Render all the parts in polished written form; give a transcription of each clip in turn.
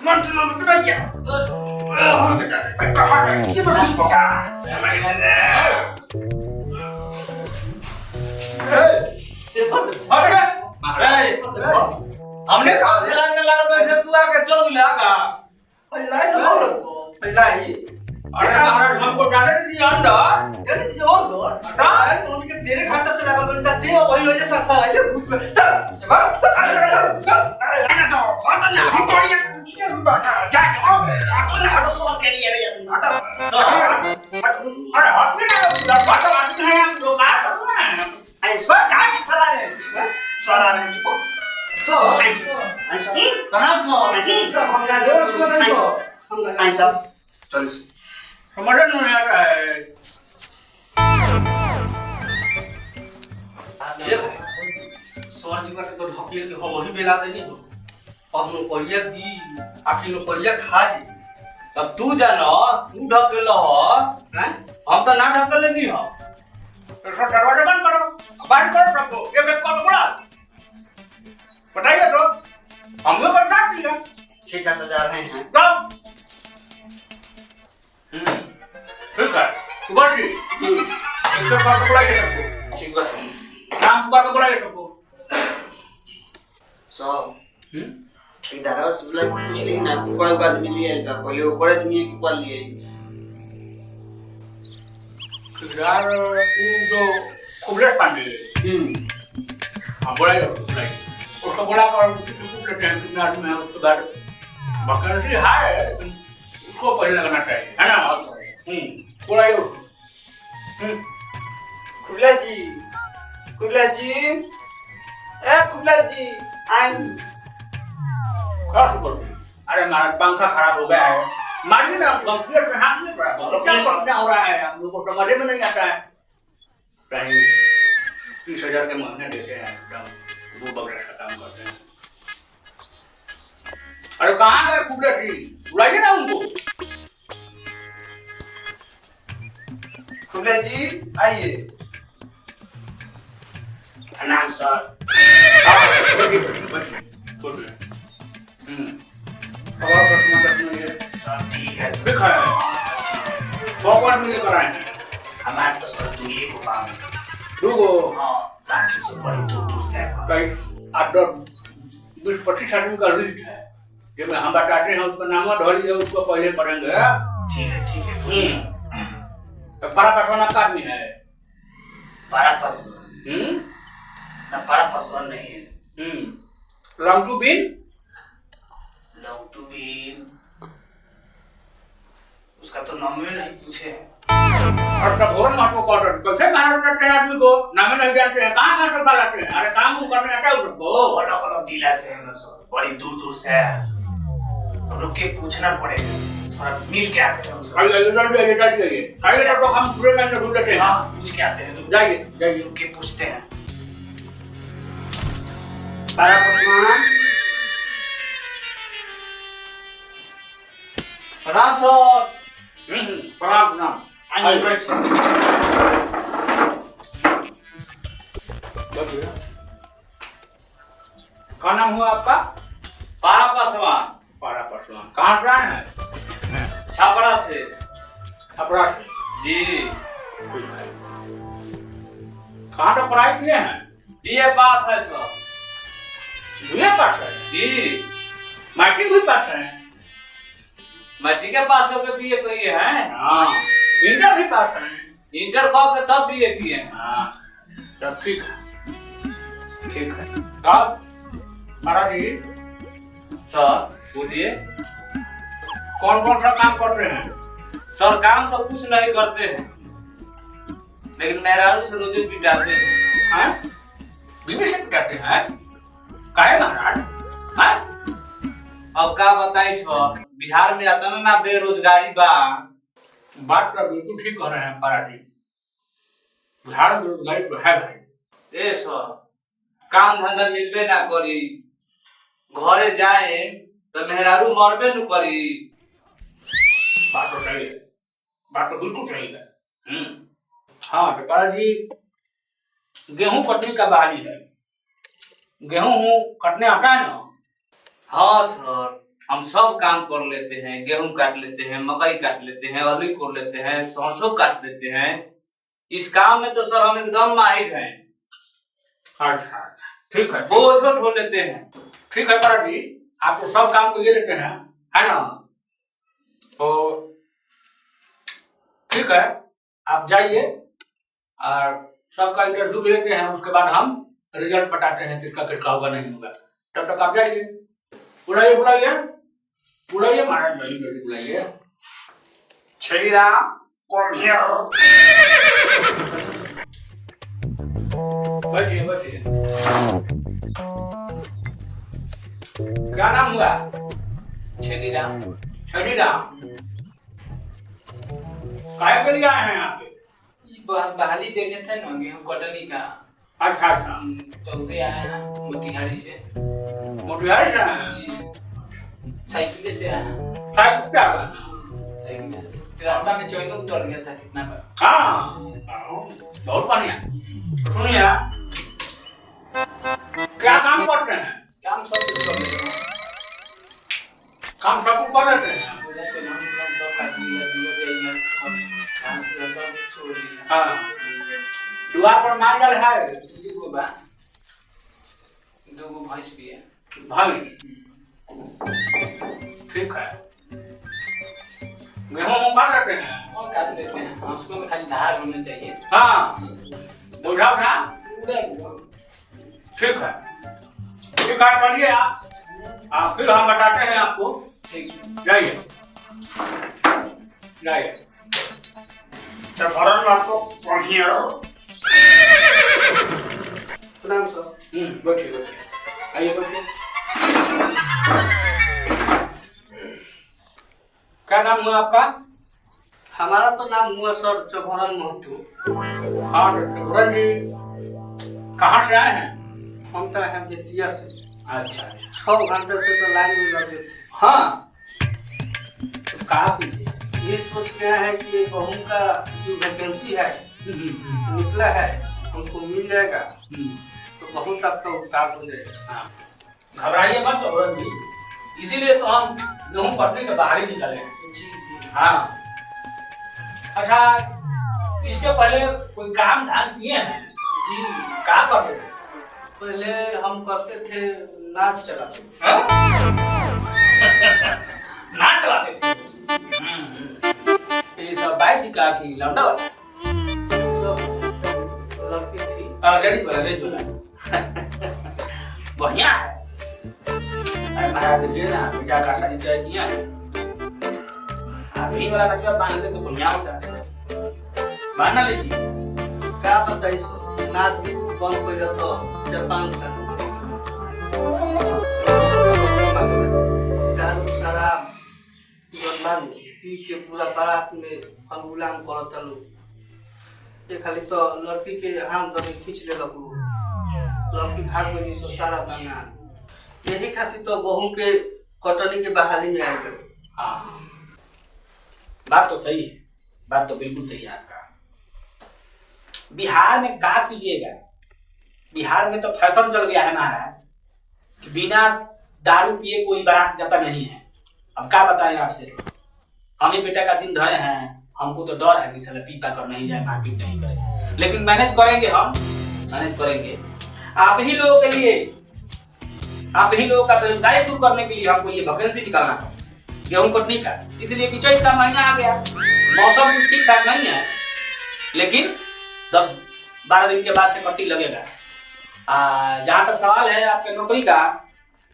मंत्र लोग ना ये बेटा ये बेटा हमने कब से लाइन में लगल वैसे तू आके चल गया आगा लाइन हो पहला ही अरे महाराज हमको डाले दीजिए अंदर दे दीजिए अंदर लाइन उनके तेरे घंटा से लगल बनता दे वही वजह सरसा आइले कुछ में अरे तो हट ना हटोड़िए ये बात जा हटो ना हटो सो के लिए रे तुम हटो अरे हट ना बात बात है हम लोग आ आई सो काय की तरह रे सारा रे चुप सो आई सो कहां सो हम ना जरूर छुआ नहीं सो हम आई सब चल समझ नहीं आता है ये सर जी का तो ढकेल के हम ही बेला देनी हो अब नो करिया की आखिर नो करिया खा जी तब तू जानो तू ढकेल हो हैं हम तो ना ढकेल नहीं हो तो दरवाजा बंद करो बाहर करो सबको एक एक कॉल बुला बताइए तो हम लोग कर डांट दिया ठीक है सजा रहे हैं जाओ ठीक है सुबह जी एक एक कॉल बुलाइए सबको ठीक बस नाम कॉल बुलाइए सबको सो इधर उस बोला पूछ ली ना कोई बात मिली है का पहले वो करे तुम ये की कॉल लिए यार वो जो खुबरेश पांडे हाँ बुलाइए उसको बुला कर पूछ लेते हैं कितने आदमी है उसके बाद वैकेंसी है लेकिन उसको पहले लगना चाहिए है ना बुलाइए कुबला जी ए कुबला जी आई क्या सुपर अरे हमारा पंखा खराब हो गया है मारिए ना कंप्यूटर पे हाथ नहीं पड़ा क्या समझना हो रहा है हम लोग को समझ में नहीं आता है कहीं 30,000 के महीने देते हैं एकदम वो बगैर का काम करते हैं अरे कहाँ गए खुबरे जी बुलाइए ना उनको कुबला जी आइए प्रणाम सर सब ठीक है सर। ठीक है सब ठीक है। भगवान भी लेकर आए हैं हमारे तो सर दू ही को पाँव सर। दूगो हाँ बाकी सब बड़ी दूर दूर से है बस। कई 8-10-20-25 आदमी का लिस्ट है जिसमें हम बताते हैं उसका नाम ढोलिए उसको पहले पढ़ेंगे ठीक है बोलिए। तो बड़ा पसवाना का आदमी है बड़ा पसंद ना बड़ा पसंद नहीं है। लंगटू बिन लोग तो भी उसका तो नाम ही नहीं पूछे हैं। और सब और महत्व क्वार्टर कैसे महाराज लगते हैं आदमी को नाम नहीं जानते हैं कहाँ सब लाते हैं अरे काम करने आता है उसको अलग अलग जिला से है ना सर। बड़ी दूर दूर से है सर। हम लोग के पूछना पड़ेगा थोड़ा मिल के आते हैं उससे। आइए तो हम पूरे लाइन में ढूंढ लेते हैं हाँ पूछ के आते हैं। जाइए रुक के पूछते हैं। बड़ा पसवान प्रणाम सर प्रणाम आइए बैठ क्या नाम हुआ आपका पारा पासवान पारा पासवान कहाँ से आए हैं छापरा से। छपरा से जी कहाँ तक पढ़ाई किए हैं बीए पास है सर। बीए पास है जी मैट्रिक भी पास है मैट्रिक के पास होकर बीए किए हैं। हाँ इंटर भी पास है इंटर कह के तब बीए किए हैं। हाँ तब ठीक है अब महाराज जी सर बोलिए। कौन कौन सा काम कर रहे हैं सर काम तो कुछ नहीं करते हैं लेकिन मेहरारू से रोजे पिटाते हैं। बीवी से पिटाते हैं काहे महाराज अब का बताई सर बिहार में आता ना बेरोजगारी बा। बात तो बिल्कुल ठीक कह रहे हैं पारा जी बिहार में बेरोजगारी तो है भाई ए सर काम धंधा मिलबे ना करी घरे जाए तो मेहरारू मरबे न करी। बात तो सही है बात तो बिल्कुल सही है हाँ तो पारा जी गेहूं कटने का बहाली है गेहूं कटने आता है ना हाँ सर हम सब काम कर लेते हैं, गेहूं काट लेते हैं, मकई काट लेते हैं, आलू कोड़ लेते हैं, सरसों काट लेते हैं। इस काम में तो सर हम एकदम माहिर हैं। अच्छा ठीक है, बोझ ढो लेते हैं। ठीक है पारा जी, आपको सब काम को ये लेते हैं, है ना? तो ठीक है, आप जाइए और सबका इंटरव्यू लेते हैं, उसके बाद हम रिजल्ट बताते हैं किसका किसका होगा नहीं होगा। तब तक आप जाइए। बुलाइए बुलाइए बुलाइए, महाराज भाई बुलाइए। छलीराम कम हियर। बैठिए बैठिए। क्या नाम हुआ? छलीराम। छलीराम, काय के लिए आए हैं यहाँ पे? बहाली देखे थे ना गेहूं कटनी का। अच्छा अच्छा, तो वे आए हैं मोतिहारी से। मोतिहारी से आए हैं? साइकिल से आए हैं। साइकिल पे आ गए हैं? साइकिल से रास्ता में चोइनो उतर गया था कितना बार। हाँ, बहुत बढ़िया। तो सुनिए, क्या काम करते हैं? काम सब कुछ कर लेते हैं। काम सब कुछ कर लेते हैं? बुझाते ना हम सब काट लिया, दिया गया सब घास सब छोड़ दिया। हाँ, दुआर पर माल डाल है? दूगो बा, दूगो भैंस भी है। भैंस, ठीक है। गेहूं काट लेते हैं? और काट लेते हैं, उसको में खाली धार होना चाहिए। हाँ, बोझा उठा? पूरा ठीक है, ठीक है, चलिए आप फिर हम बताते हैं आपको। ठीक है, जाइए जाइए। भरन आपको कम हियर। प्रणाम सर। बैठिए बैठिए, आइए बैठिए। क्या नाम हुआ आपका? हमारा तो नाम हुआ सर चौभरन महतो। हाँ चौभरन जी, कहाँ से आए हैं? हम तो हैं बेतिया से। अच्छा अच्छा, 6 घंटे से तो लाइन में लगे थे। हाँ, तो कहा कीजिए। ये सोच के आए हैं कि गेहूं का जो वैकेंसी है निकला है, हमको मिल जाएगा तो बहुत आपका उपकार हो जाएगा। घबराइए मत चौभरन जी, इसीलिए तो हम गेहूं कटने के बाहर ही निकले। हाँ, अच्छा, इसके पहले कोई काम धाम किए हैं? जी, क्या करते थे? पहले हम करते थे नाच चलाते थे। नाच चलाते थे? ये सब बाइक का कि लौंडा वाला? लड़की थी, लेडीज वाला। बढ़िया है। अरे महाराज देखिए ना, बेटा का शादी तय किया है, अभी वाला नक्शा बांध ले तो बढ़िया हो जाता है। बांधना लीजिए। क्या बताइए सर, नाच भी बंद कर तो जापान से दारू शराब जन्मान पी के पूरा बारात में हम गुलाम करता लोग। ये खाली तो लड़की के हाथ धरे खींच ले लगू, लड़की भाग गई सो सारा बना। यही खातिर तो गेहूं के कटनी के बहाली में आ गए। हाँ, बात तो सही है, बात तो बिल्कुल सही है आपका। बिहार में क्या कीजिएगा, बिहार में तो फैशन चल गया है महाराज कि बिना दारू पिए कोई बारात जाता नहीं है। अब क्या बताएं आपसे, हम ही बेटा का दिन धरे हैं, हमको तो डर है कि साला पी पा कर नहीं जाए, मारपीट नहीं करे, लेकिन मैनेज करेंगे, हम मैनेज करेंगे। आप ही लोगों के लिए, आप ही लोगों का बेरोजगारी दूर करने के लिए हमको ये वैकेंसी निकालना है गेहूं कटनी का। इसलिए कि चैत का महीना आ गया, मौसम ठीक ठाक नहीं है, लेकिन 10-12 दिन के बाद से कट्टी लगेगा। जहां तक सवाल है आपके नौकरी का,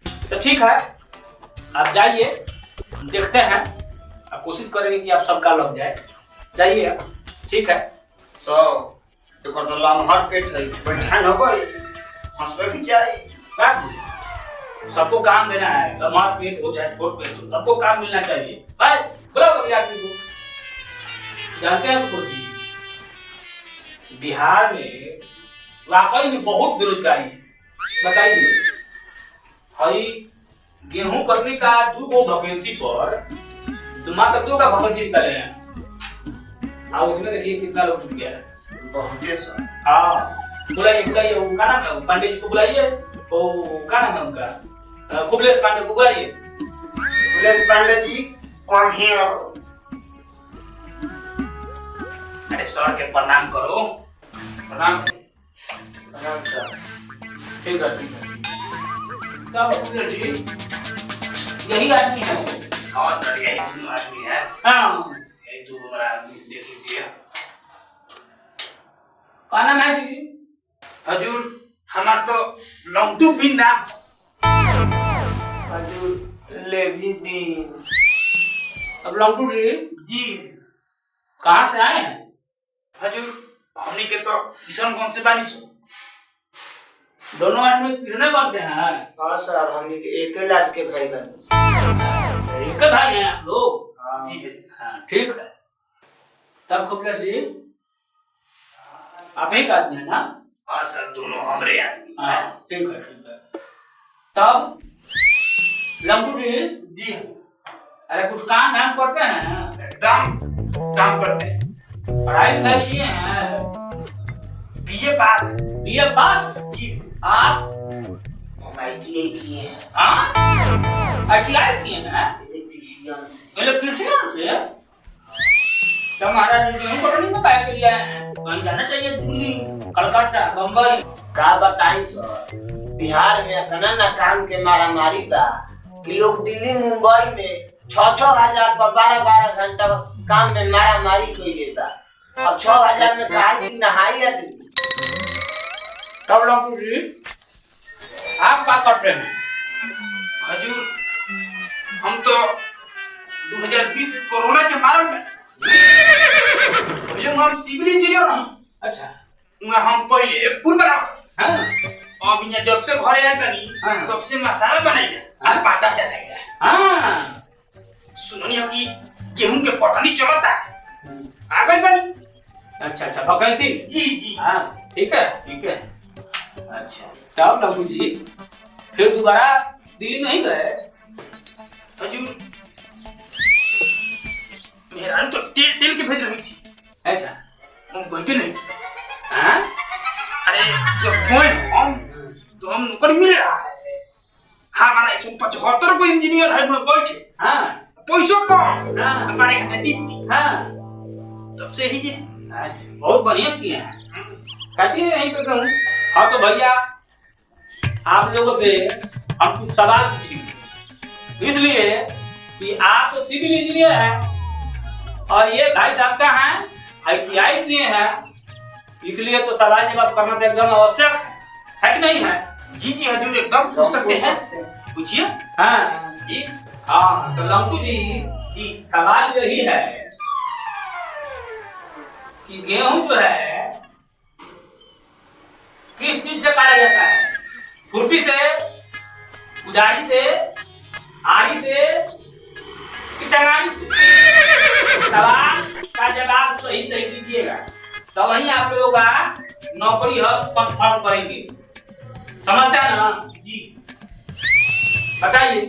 तो ठीक है, आप जाइए, देखते हैं, कोशिश करेंगे कि आप सबका लग जाए। जाइए आप, ठीक है। तो लम्हर पेट है, बैठान हो गई, हंसबे की चाहिए। सबको काम देना है, लम्हा पेट हो चाहे छोट पेट हो, सबको काम मिलना चाहिए। भाई बुलाओ कभी आदमी को। जानते हैं कुर्सी, बिहार में वाकई में बहुत बेरोजगारी है। बताइए, हई गेहूं कटनी का 2 वैकेंसी पर मात्र 2 का वैकेंसी निकले हैं, और उसमें देखिए कितना लोग जुट गया है। बहुत हाँ, बुलाइए बुलाइए, वो क्या नाम है, पांडे जी को बुलाइए, वो क्या नाम है उनका, खुबलेश पांडे को बुलाइए। Kamlesh Pandey ji come here. अरे सर के प्रणाम करो। प्रणाम। प्रणाम सर। ठीक है ठीक है। तब कमलेश जी यही आदमी है। हाँ सर यही दोनों आदमी है। हाँ यही दो हमारा आदमी देख लीजिए। क्या नाम है जी? हजूर हमार तो लौटू बिन नाम। हजूर लेवी दिन। अब लंटू जी जी कहाँ से आए हैं? हजूर हमनी के तो किशनगंज से बानी सो। दोनों आदमी किसने कौन से हैं? हाँ सर हम एक लाख के भाई बहन। एक भाई हैं आप लोग? हाँ। जी हाँ ठीक है। तब कमलेश जी आप ही का आदमी है ना? हाँ सर दोनों हमरे आदमी। हाँ ठीक है ठीक है। तब लंटू जी जी अरे कुछ काम धाम करते हैं? एकदम काम करते हैं। पढ़ाई लिखाई किए हैं? बीए पास। बीए पास? जी आप? हम ITI किए हैं ITI किए हैं? इलेक्ट्रीशियन से। इलेक्ट्रीशियन से? तो महाराज गेहूं कटनी में काहे के लिए आए हैं? कहीं जाना चाहिए, दिल्ली, कलकत्ता, बम्बई। का बताई सर, बिहार में इतना ना काम के मारामारी बा कि लोग दिल्ली मुंबई में 6-6 हजार पर 12-12 घंटा काम में मारामारी कइले बा। अब 6 हजार में काहे की नहाई आदमी। तब लंटू जी आप क्या करते हैं? हजूर हम तो 2020 कोरोना के मारल में पहले हम सिविल इंजीनियर रहे। अच्छा हम पहले पूल बनावत। हाँ अब यहाँ जब से घरे आए बनी हाँ। तब से मसाला बनाइए और पता चलेगा। हाँ सुननी हो कि गेहूं के कटनी चलता आगे बनी। अच्छा अच्छा वैकेंसी। जी जी हाँ ठीक है ठीक है। अच्छा तब लंटू जी फिर दोबारा दिल्ली नहीं गए? हजूर मेहरान तो तेल के भेज रही थी। अच्छा हम वहीं पे नहीं। हाँ अरे जब गए हम तो हम नौकरी मिल रहा है। हमारा 175 को इंजीनियर है में बैठे। हाँ पैसों कम। हाँ 12 घंटा ड्यूटी। हाँ तब से ही जी बहुत बढ़िया किए हैं। कहती है यहीं पे कहूँ। हाँ तो भैया आप लोगों से हम कुछ सवाल पूछेंगे, इसलिए कि आप तो सिविल इंजीनियर हैं और ये भाई साहब का हैं ITI किए हैं, इसलिए तो सवाल जवाब करना तो एकदम आवश्यक है कि नहीं है? जी जी हजूर एकदम पूछ सकते हैं। पूछिए। हाँ जी हाँ तो लंटू जी सवाल यही है कि गेहूं जो है किस चीज से काटा जाता है? खुरपी से, कुदारी से, आरी से कि टंगारी से? सवाल का जवाब सही सही दीजिएगा तो वही आप लोगों का नौकरी कंफर्म करेंगे। समझते हैं ना? जी बताइए।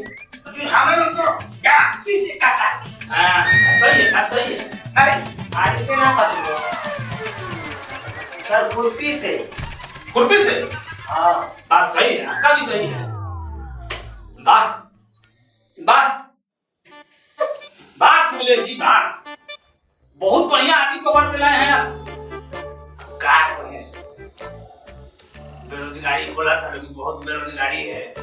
हजूर हमें उनको गांसी से काटा। हाँ सही है। अरे आरी से ना काटो सर, खुरपी से। खुरपी से? हाँ बात सही है, आपका भी सही है। वाह वाह वाह कमलेश जी वाह, बहुत बढ़िया आदमी पकड़ के लाए हैं आप। का कहे बेरोजगारी बोला था लेकिन बहुत बेरोजगारी है।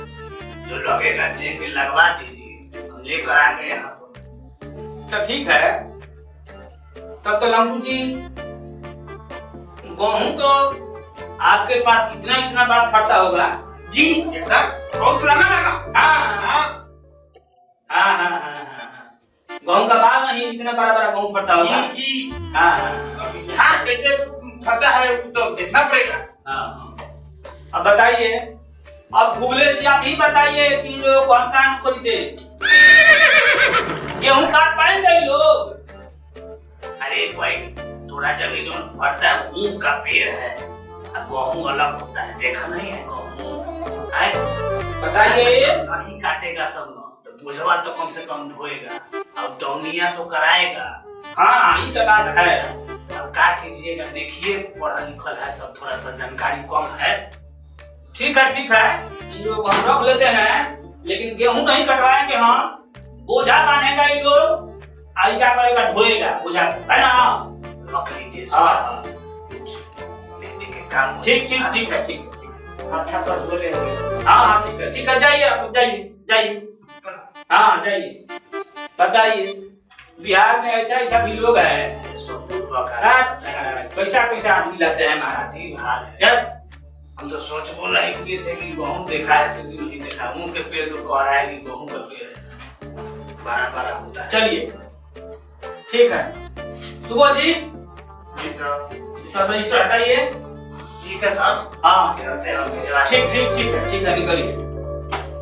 जो लगेगा देख के लगवा दीजिए, हम लेकर आ गए यहाँ पर। तो ठीक है। तब तो लंटू जी गेहूं तो आपके पास इतना बड़ा फटता होगा। जी एकदम बहुत लंबा लगा। हाँ गेहूं का बाल नहीं, इतना बड़ा गेहूं फटता होगा। जी जी हाँ अब यहाँ कैसे फटा है वो तो देखना पड़ेगा। हाँ अब बताइए, अब भूले जी आप ही बताइए कि लोग को हम काम कर दे, गेहूं काट पाएंगे लोग? अरे भाई थोड़ा जगह जो फटता है ऊख का पेड़ है, गेहूं अलग होता है, देखा नहीं है गेहूं है? बताइए। नहीं काटेगा सब तो बोझवा तो कम से कम ढोएगा, अब दौनिया तो कराएगा। हाँ ये तो बात है। अब क्या कीजिएगा, देखिए पढ़ा लिखल है सब, थोड़ा सा जानकारी कम है। ठीक है इन लोग हम रख लेते हैं, लेकिन गेहूं नहीं कटवाएंगे हम, बोझा बांधेगा ये लोग, आई क्या करेगा, ढोएगा बोझा को, है ना? रख लीजिए हाँ सर, हाँ लेने के काम हो ठीक जाएगा। ठीक ठीक है, ठीक है, ठीक है। माथा पर धो लेंगे। हाँ हाँ ठीक है, जाइए आप, जाइए जाइए, हाँ जाइए। बताइए बिहार में ऐसा ऐसा भी लोग है, पैसा पैसा आदमी लाते हैं महाराज जी। हाल है। जब हम तो सोच बोल रहे किए थे कि गेहूं देखा है से नहीं देखा, मुंह के पेड़ को कह रहा है कि गेहूं का पेड़ है, बड़ा बड़ा होता है। चलिए ठीक है, सुबह जी जी सर। सब रजिस्टर हटाइए। ठीक है सर, हाँ चलते हैं हम भिजवा ठीक ठीक ठीक है, निकलिए।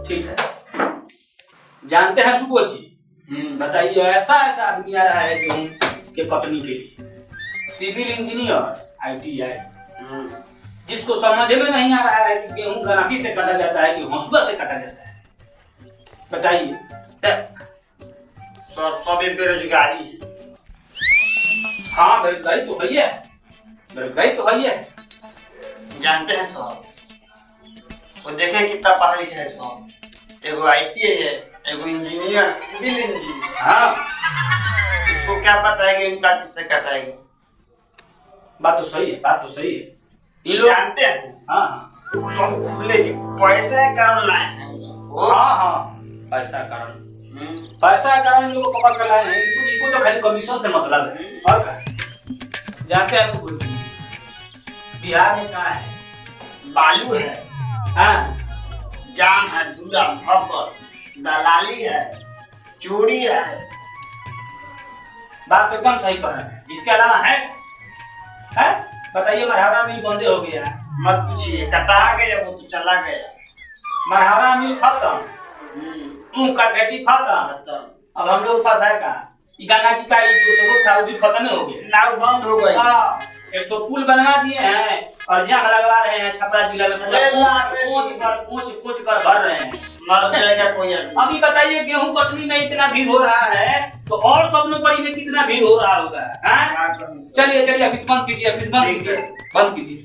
ठीक है, जानते हैं सुबोध जी, बताइए ऐसा ऐसा आदमी आ रहा है गेहूं के कटनी के लिए, सिविल इंजीनियर ITI, जिसको समझ में नहीं आ रहा है कि गेहूं गराफी से काटा जाता है कि हंसुआ से काटा जाता है। बताइए सर सब बेरोजगारी है। हाँ बेरोजगारी तो है, बेरोजगारी तो है। जानते हैं सर, वो देखे कितना पढ़ा लिखा है सर, एगो ITI है, एगो इंजीनियर, सिविल इंजीनियर। हाँ उसको क्या पता है कि इनका किससे कटाएगा। बात तो सही है, बात तो सही है। ये लोग जानते हैं हाँ हाँ सब खुले जी पैसे के कारण लाए हैं उन सबको। हाँ हाँ पैसा का कारण, पैसा के कारण लोग पकड़ कर लाए हैं। इनको तो खाली कमीशन से मतलब है और क्या। जानते हैं सुबोध जी, बिहार में कहाँ है? बालू है, हाँ जाम है, दूरा भक्कर, दलाली है, चोरी है। बात तो एकदम सही कर रहे हैं। इसके अलावा है बताइए, मरहावरा मिल बंदे हो गया, मत पूछिए, कटा गया वो तो चला गया। मरहावरा मिल खत्म, ऊख का खेती खत्म। खत्म। अब हम लोग के पास है का, गंगा जी का जो स्रोत था वो भी खत्म हो गया। नाव बंद हो गई। हाँ, एक तो पुल बनवा दिए हैं और जंग लगवा रहे हैं, छपरा जिला में पूरा पोंछ कर भर रहे हैं। मर जाएगा कोई आदमी। अभी बताइए गेहूं कटनी में इतना भीड़ हो रहा है तो और सब नौकरी में कितना भीड़ हो रहा होगा। हाँ? चलिए चलिए, ऑफिस बंद कीजिए, ऑफिस बंद कीजिए, बंद कीजिए।